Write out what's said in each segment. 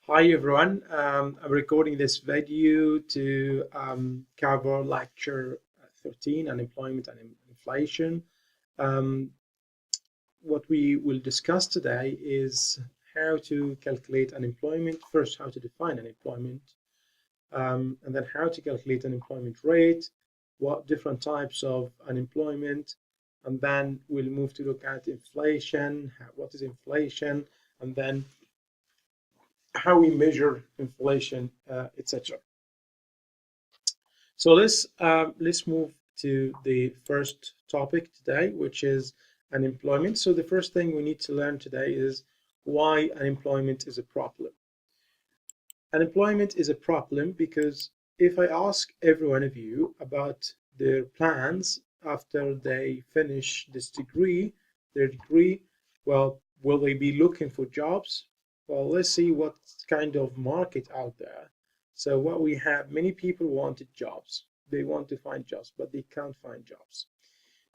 Hi everyone, I'm recording this video to cover lecture 13, unemployment and inflation. Um, what we will discuss today is how to calculate unemployment. First, how to define unemployment, and then how to calculate unemployment rate, what different types of unemployment, and then we'll move to look at inflation, what is inflation, and then how we measure inflation, etc. So let's move to the first topic today, which is unemployment. So the first thing we need to learn today is why unemployment is a problem. Unemployment is a problem because if I ask every one of you about their plans after they finish their degree, well, will they be looking for jobs? Well, let's see what kind of market out there. So what we have, many people wanted jobs. They want to find jobs, but they can't find jobs.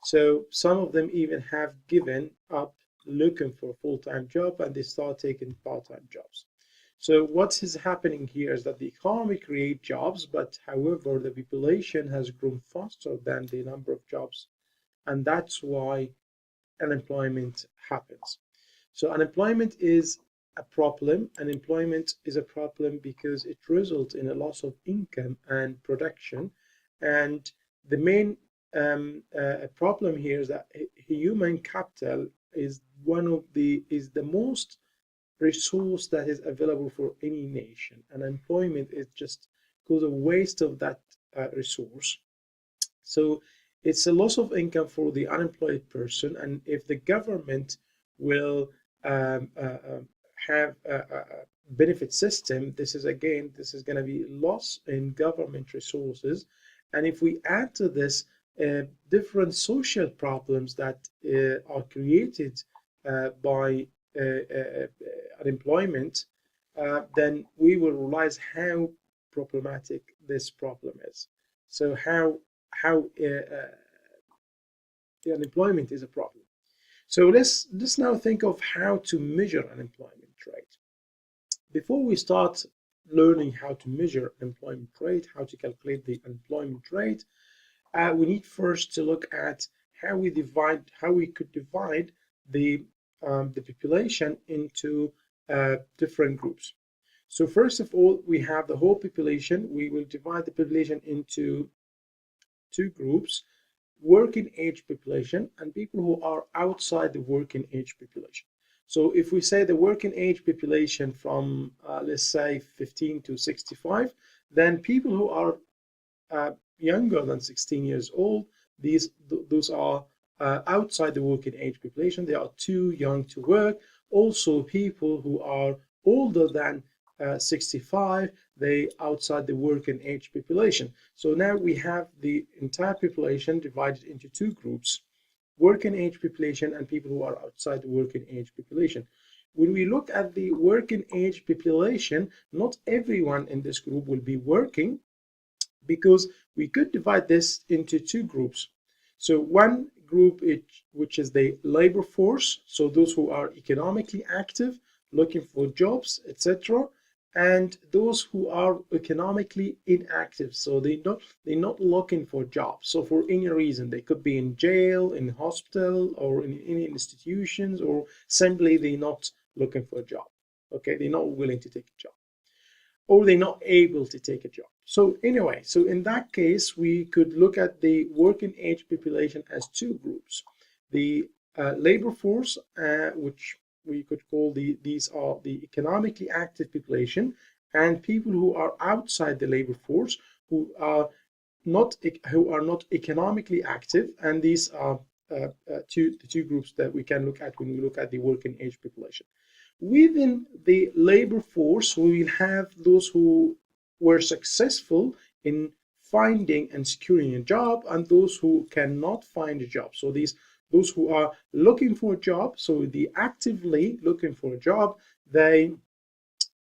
So some of them even have given up looking for a full-time job and they start taking part-time jobs. So what is happening here is that the economy creates jobs, but however, the population has grown faster than the number of jobs, and that's why unemployment happens. So unemployment is a problem. Unemployment is a problem because it results in a loss of income and production, and the main problem here is that human capital is the most resource that is available for any nation. Unemployment is just cause a waste of that resource. So it's a loss of income for the unemployed person, and if the government will have a benefit system, this is going to be loss in government resources, and if we add to this different social problems that are created by unemployment, then we will realize how problematic this problem is. So how unemployment is a problem. So let's now think of how to measure unemployment rate. Before we start learning how to measure unemployment rate, how to calculate the unemployment rate, we need first to look at how we could divide the population into different groups. So first of all, we have the whole population. We will divide the population into two groups: working age population and people who are outside the working age population. So if we say the working age population from let's say 15 to 65, then people who are younger than 16 years old, those are outside the working age population. They are too young to work. Also, people who are older than 65, they outside the working age population. So now we have the entire population divided into two groups: working age population and people who are outside the working age population. When we look at the working age population, not everyone in this group will be working, because we could divide this into two groups. So one group, which is the labor force, so those who are economically active, looking for jobs, etc., and those who are economically inactive, so they're not looking for jobs. So for any reason, they could be in jail, in hospital, or in any institutions, or simply they're not looking for a job. Okay, they're not willing to take a job, or they're not able to take a job. So anyway, so in that case, we could look at the working age population as two groups: the labor force, which we could call these are the economically active population, and people who are outside the labor force, who are not economically active, and these are the two groups that we can look at when we look at the working age population. Within the labor force, we will have those who were successful in finding and securing a job, and those who cannot find a job. So those who are looking for a job, so the actively looking for a job, they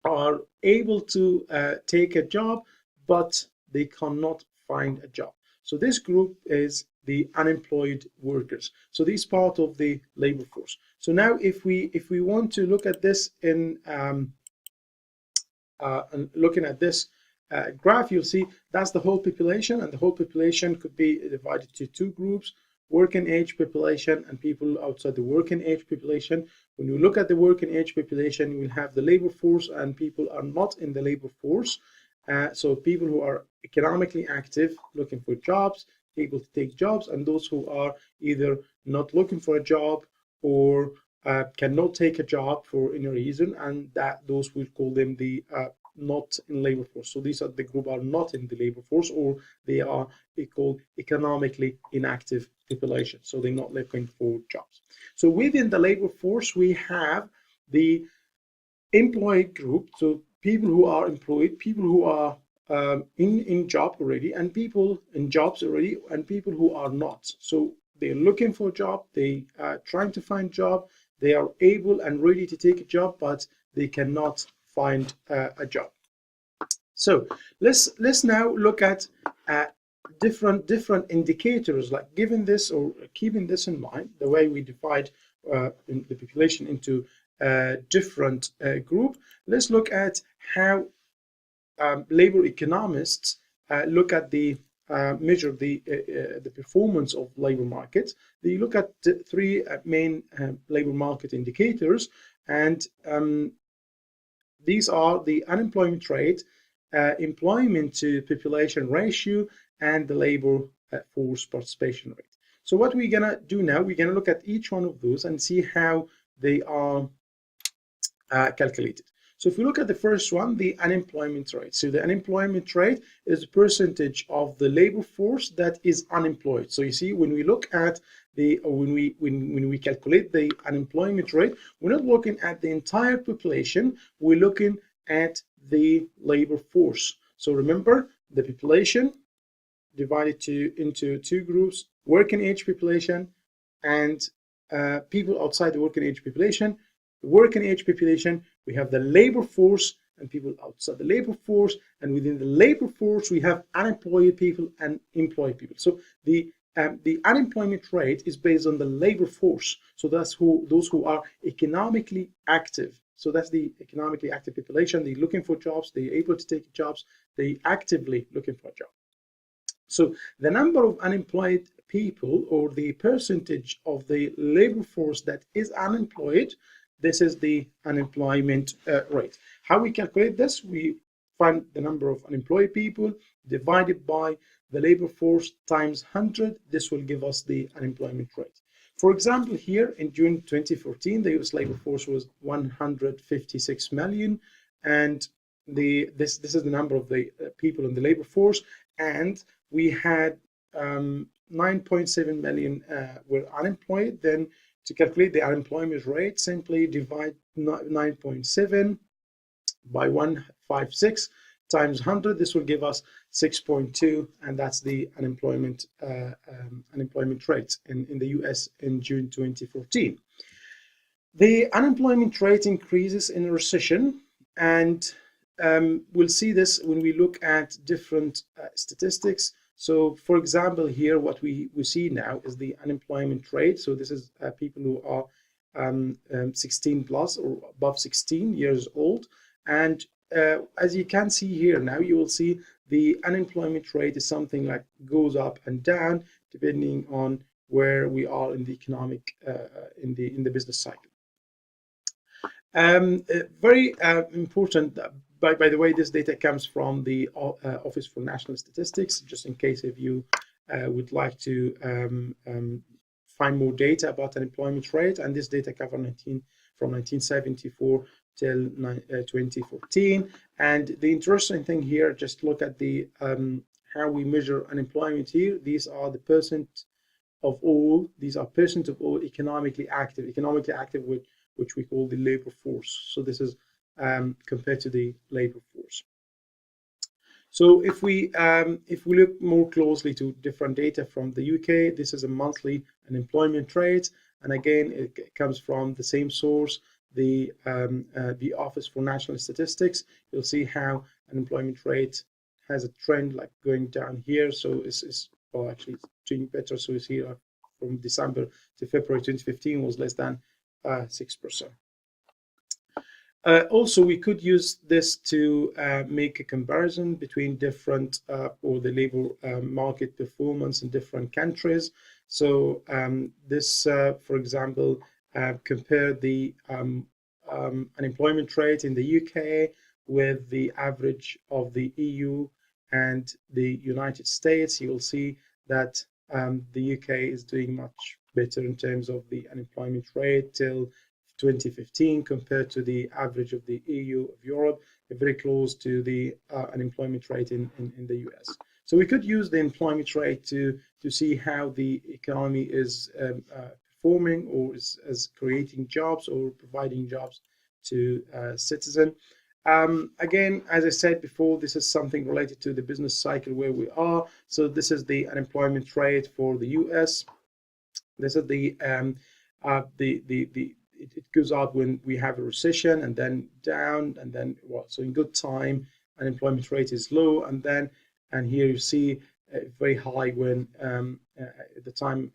are able to take a job, but they cannot find a job. So this group is the unemployed workers. So this is part of the labor force. So now if we want to look at this in and looking at this graph, you'll see that's the whole population, and the whole population could be divided to two groups: working age population and people outside the working age population. When you look at the working age population, you will have the labor force and people are not in the labor force. So people who are economically active, looking for jobs, able to take jobs, and those who are either not looking for a job or cannot take a job for any reason, and that those will call them the not in labor force. So these are the group are not in the labor force, or they are called economically inactive population. So they're not looking for jobs. So within the labor force, we have the employed group. So people who are employed, people who are in job already, and people in jobs already, and people who are not. So they're looking for a job, they are trying to find a job, they are able and ready to take a job, but they cannot find a job. So let's now look at different indicators, like given this or keeping this in mind, the way we divide in the population into different group. Let's look at how labor economists look at the measure the performance of labor markets. They look at the three main labor market indicators, and these are the unemployment rate, employment to population ratio, and the labor force participation rate. So what we're gonna do now, we're gonna look at each one of those and see how they are calculated. So if we look at the first one, the unemployment rate. So the unemployment rate is the percentage of the labor force that is unemployed. So you see, when we look at the, or when we calculate the unemployment rate, we're not looking at the entire population, we're looking at the labor force. So remember, the population divided into two groups: working age population and people outside the working age population. The working age population, we have the labor force and people outside the labor force, and within the labor force we have unemployed people and employed people. So the unemployment rate is based on the labor force. So that's those who are economically active. So that's the economically active population. They're looking for jobs, they're able to take jobs, they actively looking for a job. So the number of unemployed people, or the percentage of the labor force that is unemployed, this is the unemployment rate. How we calculate this? We find the number of unemployed people divided by the labor force times 100. This will give us the unemployment rate. For example, here in June 2014, the US labor force was 156 million, and this is the number of the people in the labor force, and we had 9.7 million were unemployed. Then to calculate the unemployment rate, simply divide 9.7 by 156 times 100. This will give us 6.2, and that's the unemployment rate in the US in June 2014. The unemployment rate increases in a recession, and we'll see this when we look at different statistics. So for example, here what we see now is the unemployment rate. So this is people who are 16 plus or above 16 years old, and as you can see here now, you will see the unemployment rate is something like goes up and down depending on where we are in the economic in the business cycle. Very important. By the way, this data comes from the Office for National Statistics, just in case if you would like to find more data about unemployment rate. And this data cover from 1974 till 2014. And the interesting thing here, just look at the how we measure unemployment here. These are the percent of all. These are percent of all economically active. Economically active, which we call the labor force. So this is compared to the labor force. So if we look more closely to different data from the UK, this is a monthly unemployment rate, and again it comes from the same source, the Office for National Statistics. You'll see how unemployment rate has a trend like going down here. So it's well, actually it's doing better. So it's here from December to February 2015 was less than 6%. Also, we could use this to make a comparison between different or the labor market performance in different countries. So this, for example, compare the unemployment rate in the UK with the average of the EU and the United States. You will see that the UK is doing much better in terms of the unemployment rate till 2015 compared to the average of the EU of Europe, very close to the unemployment rate in the US. So we could use the employment rate to see how the economy is performing or is creating jobs or providing jobs to citizens. Again, as I said before, this is something related to the business cycle where we are. So this is the unemployment rate for the US. This is it goes up when we have a recession and then down and then well, so in good time unemployment rate is low and here you see very high when at the time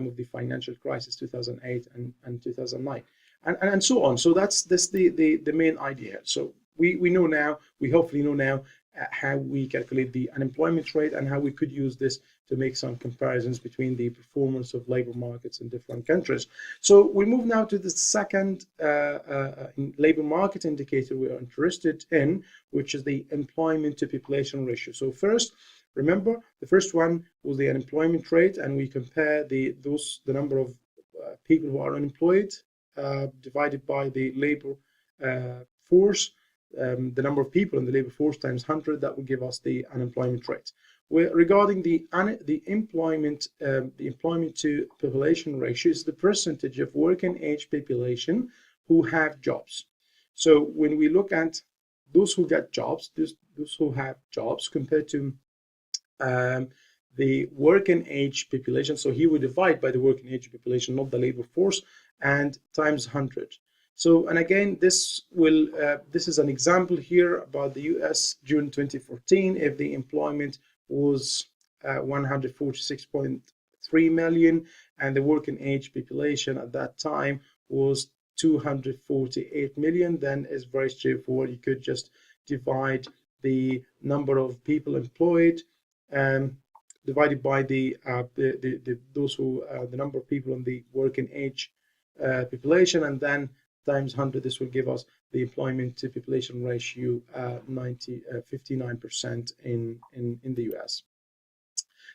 of the financial crisis 2008 and 2009 and so on. So that's the main idea. So we know now, we hopefully know now how we calculate the unemployment rate and how we could use this to make some comparisons between the performance of labor markets in different countries. So we move now to the second labor market indicator we are interested in, which is the employment to population ratio. So first, remember, the first one was the unemployment rate, and we compare the number of people who are unemployed divided by the labor force. The number of people in the labor force times 100, that will give us the unemployment rate. Regarding the employment to population ratio is the percentage of working age population who have jobs. So when we look at those who get jobs, those who have jobs compared to the working age population, so here we divide by the working age population, not the labor force, and times 100. So, and again, this is an example here about the US June 2014. If the employment was 146.3 million and the working age population at that time was 248 million, then it's very straightforward. You could just divide the number of people employed divided by the number of people in the working age population, and then times 100. This will give us the employment to population ratio 59% in the US.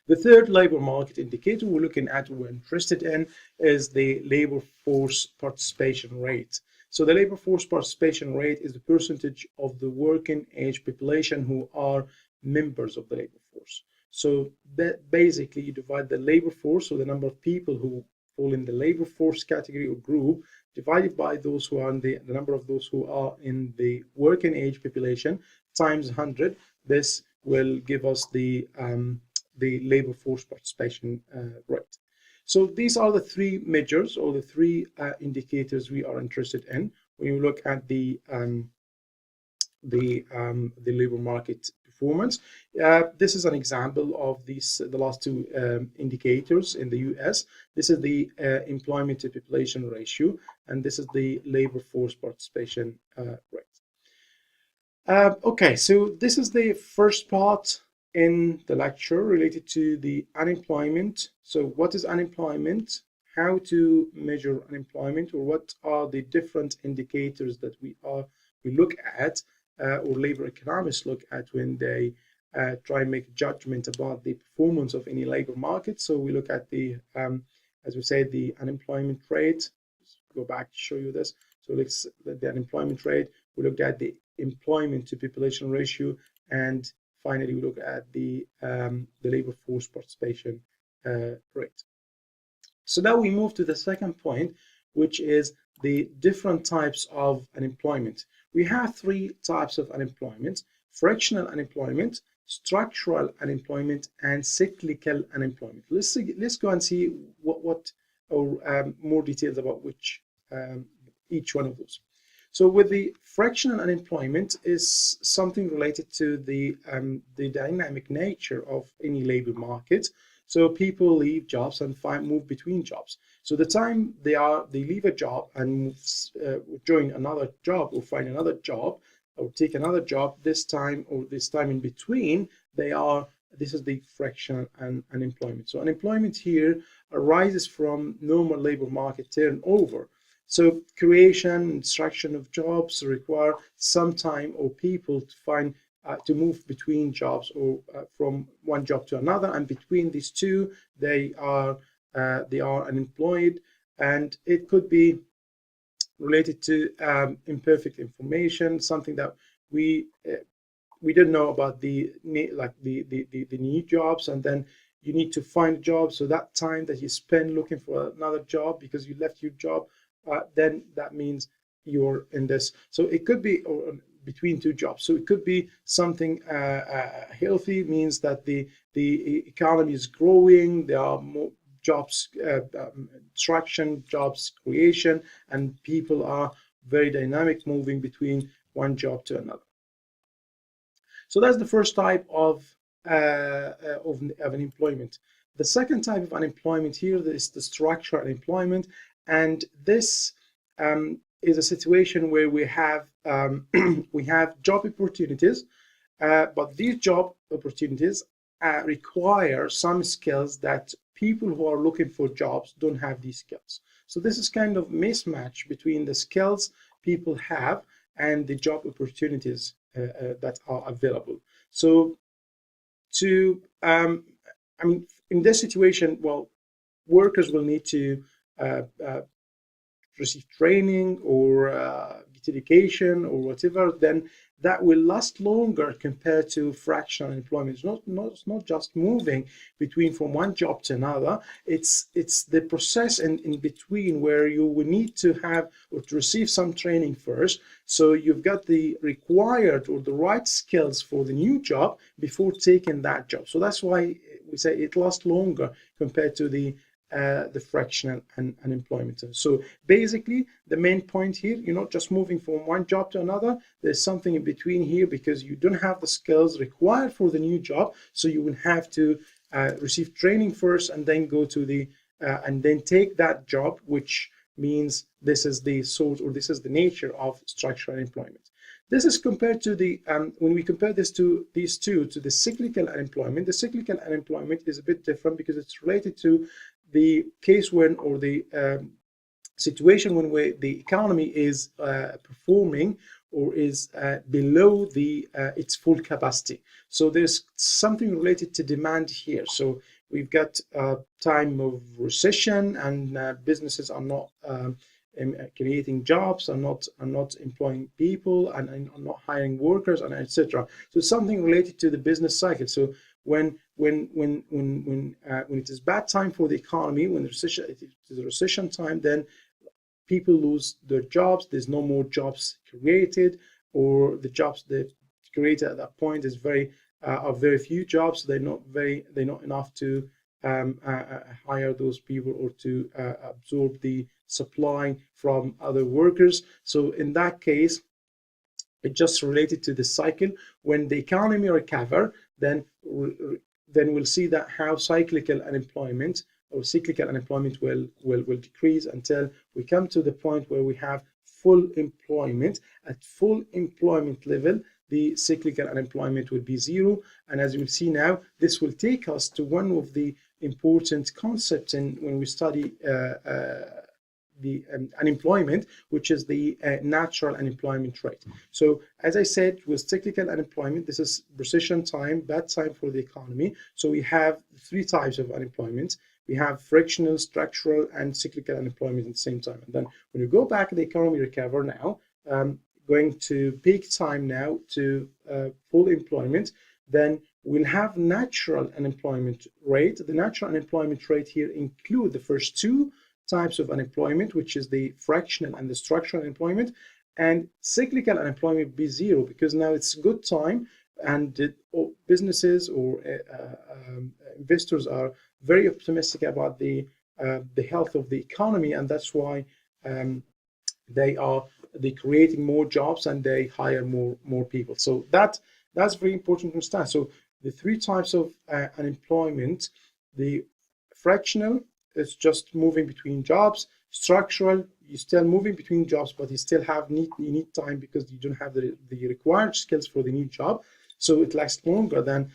The third labor market indicator we're looking at, we're interested in, is the labor force participation rate. So the labor force participation rate is the percentage of the working age population who are members of the labor force. So that basically you divide the labor force, so the number of people who fall in the labor force category or group, divided by those who are in the number of those who are in the working age population times 100. This will give us the labor force participation rate. So these are the three measures or the three indicators we are interested in when you look at the labor market performance. This is an example of the last two indicators in the US. This is the employment to population ratio, and this is the labor force participation rate. Okay, so this is the first part in the lecture related to the unemployment. So what is unemployment? How to measure unemployment, or what are the different indicators that we look at or labor economists look at when they try and make a judgment about the performance of any labor market. So we look at the, as we said, the unemployment rate. Let's go back to show you this. So let's the unemployment rate. We look at the employment to population ratio, and finally we look at the labor force participation rate. So now we move to the second point, which is the different types of unemployment. We have three types of unemployment: fractional unemployment, structural unemployment, and cyclical unemployment. Let's go and see what more details about which each one of those. So with the fractional unemployment is something related to the dynamic nature of any labor market. So people leave jobs and move between jobs. So the time they leave a job and move, join another job or find another job or take another job, this time in between, this is the fractional unemployment. So unemployment here arises from normal labor market turnover. So creation and destruction of jobs require some time or people to find to move between jobs or from one job to another, and between these two they are unemployed, and it could be related to imperfect information, something that we didn't know about the new jobs, and then you need to find a job. So that time that you spend looking for another job because you left your job, then that means you're in this. So it could be between two jobs. So it could be something healthy, means that the economy is growing, there are more jobs extraction, jobs creation, and people are very dynamic, moving between one job to another. So that's the first type of unemployment. The second type of unemployment here is the structural unemployment, and this is a situation where we have we have job opportunities, but these job opportunities require some skills that people who are looking for jobs don't have these skills. So this is kind of mismatch between the skills people have and the job opportunities that are available. So I mean, in this situation, well, workers will need to receive training or get education or whatever, then that will last longer compared to fractional employment. It's not just moving between from one job to another. It's the process in between where you will need to have or to receive some training first. So you've got the required or the right skills for the new job before taking that job. So that's why we say it lasts longer compared to the fractional unemployment. So basically, the main point here, you're not just moving from one job to another. There's something in between here because you don't have the skills required for the new job. So you will have to receive training first and then go to the and then take that job, which means this is the source or this is the nature of structural unemployment. This is compared to the when we compare these two to the cyclical unemployment. The cyclical unemployment is a bit different because it's related to the case when or the situation when the economy is performing or is below the its full capacity. So there's something related to demand here. So we've got a time of recession, and businesses are not creating jobs, are not employing people, and are not hiring workers, and etc. So something related to the business cycle. So when it is bad time for the economy, when it is a recession time, then people lose their jobs. There's no more jobs created, or the jobs that created at that point is are very few jobs. They're not enough to hire those people or to absorb the supply from other workers. So in that case, it's just related to the cycle. When the economy recover, then we'll see that how cyclical unemployment will decrease until we come to the point where we have full employment. At full employment level, the cyclical unemployment will be zero. And as you'll see now, this will take us to one of the important concepts when we study the unemployment, which is the natural unemployment rate. So as I said, with cyclical unemployment, this is recession time, bad time for the economy. So we have three types of unemployment. We have fractional, structural, and cyclical unemployment at the same time. And then when you go back, the economy recover now, going to peak time now to full employment, then we'll have natural unemployment rate. The natural unemployment rate here include the first two types of unemployment, which is the fractional and the structural unemployment, and cyclical unemployment will be zero because now it's a good time, and businesses or investors are very optimistic about the health of the economy, and that's why they creating more jobs and they hire more people. So that's very important to understand. So the three types of unemployment, The fractional is just moving between jobs. Structural, you're still moving between jobs, but you still have you need time because you don't have the required skills for the new job. So it lasts longer than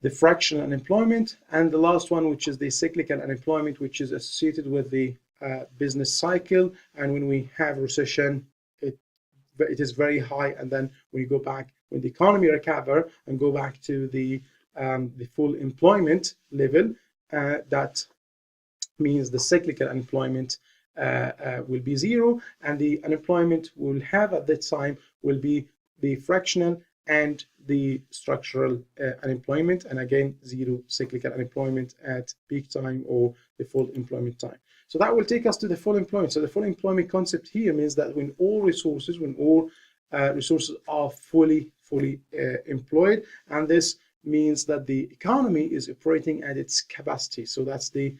the fractional unemployment. And the last one, which is the cyclical unemployment, which is associated with the business cycle. And when we have recession, it is very high. And then when you go back, when the economy recover and go back to the full employment level, that means the cyclical unemployment will be zero, and the unemployment we'll have at that time will be the fractional and the structural unemployment, and again zero cyclical unemployment at peak time or the full employment time. So that will take us to the full employment. So the full employment concept here means that when all resources are fully employed, and this means that the economy is operating at its capacity. So that's the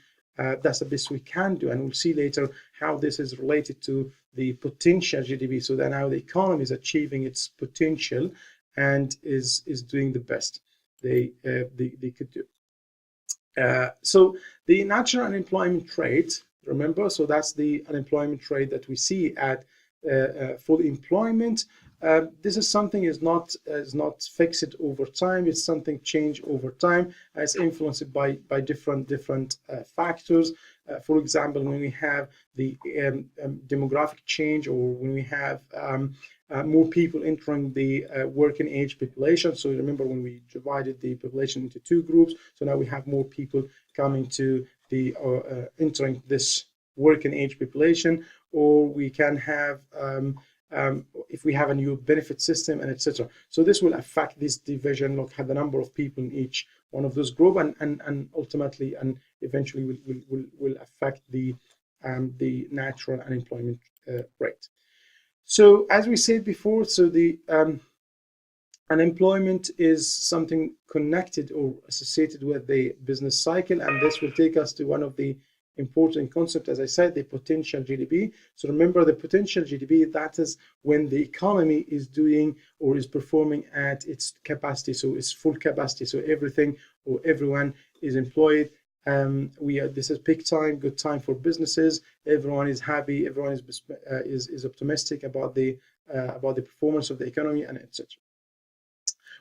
best we can do, and we'll see later how this is related to the potential GDP. So then how the economy is achieving its potential and is doing the best they could do. So the natural unemployment rate, remember, so that's the unemployment rate that we see at full employment. This is something is not fixed over time. It's something change over time. It's influenced by different factors. For example, when we have the demographic change, or when we have more people entering the working age population. So remember when we divided the population into two groups. So now we have more people coming to the entering this working age population, or we can have if we have a new benefit system, and etc. So this will affect this division, look at the number of people in each one of those group, and ultimately and eventually will affect the natural unemployment rate. So as we said before, so the unemployment is something connected or associated with the business cycle, and this will take us to one of the important concept, as I said, the potential GDP. So remember, the potential GDP, that is when the economy is doing or is performing at its capacity, so it's full capacity. So everything or everyone is employed. This is peak time, good time for businesses. Everyone is happy. Everyone is optimistic about the performance of the economy, and etc.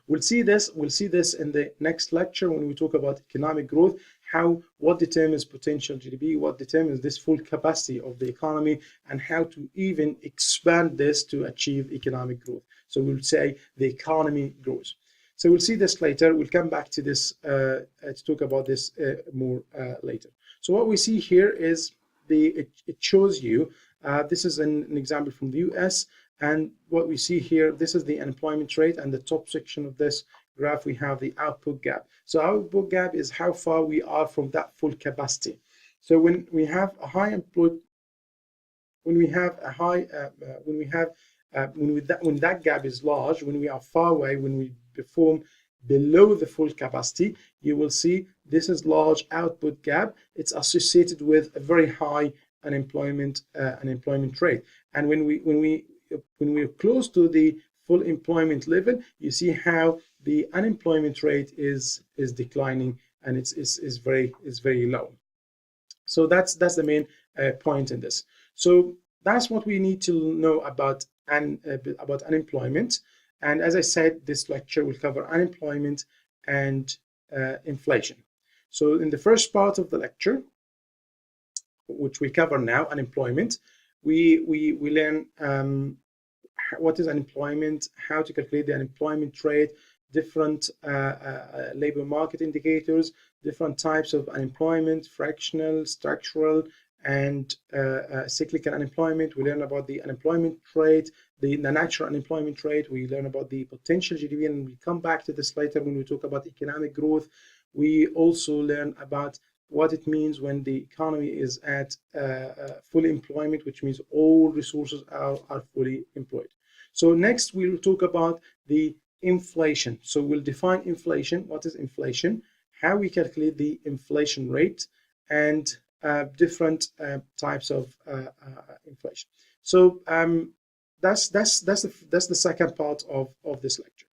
We'll see this in the next lecture when we talk about economic growth. What determines potential GDP, what determines this full capacity of the economy, and how to even expand this to achieve economic growth. So we'll say the economy grows. So we'll see this later. We'll come back to this to talk about this more later. So what we see here is it shows you, this is an example from the US, and what we see here, this is the unemployment rate, and the top section of this graph we have the output gap. So output gap is how far we are from that full capacity. So when we have a high employed, when that gap is large, when we are far away, when we perform below the full capacity, you will see this is large output gap. It's associated with a very high unemployment rate. And when we're close to the full employment level, you see how the unemployment rate is declining, and is very low. So that's the main point in this. So that's what we need to know about unemployment. And as I said, this lecture will cover unemployment and inflation. So in the first part of the lecture, which we cover now, unemployment, we learn what is unemployment, how to calculate the unemployment rate, different labor market indicators, different types of unemployment, fractional, structural, and cyclical unemployment. We learn about the unemployment rate, the natural unemployment rate. We learn about the potential GDP, and we'll come back to this later when we talk about economic growth. We also learn about what it means when the economy is at full employment, which means all resources are fully employed. So next we'll talk about the inflation. So we'll define inflation. What is inflation? How we calculate the inflation rate, and different types of inflation. So that's the second part of this lecture.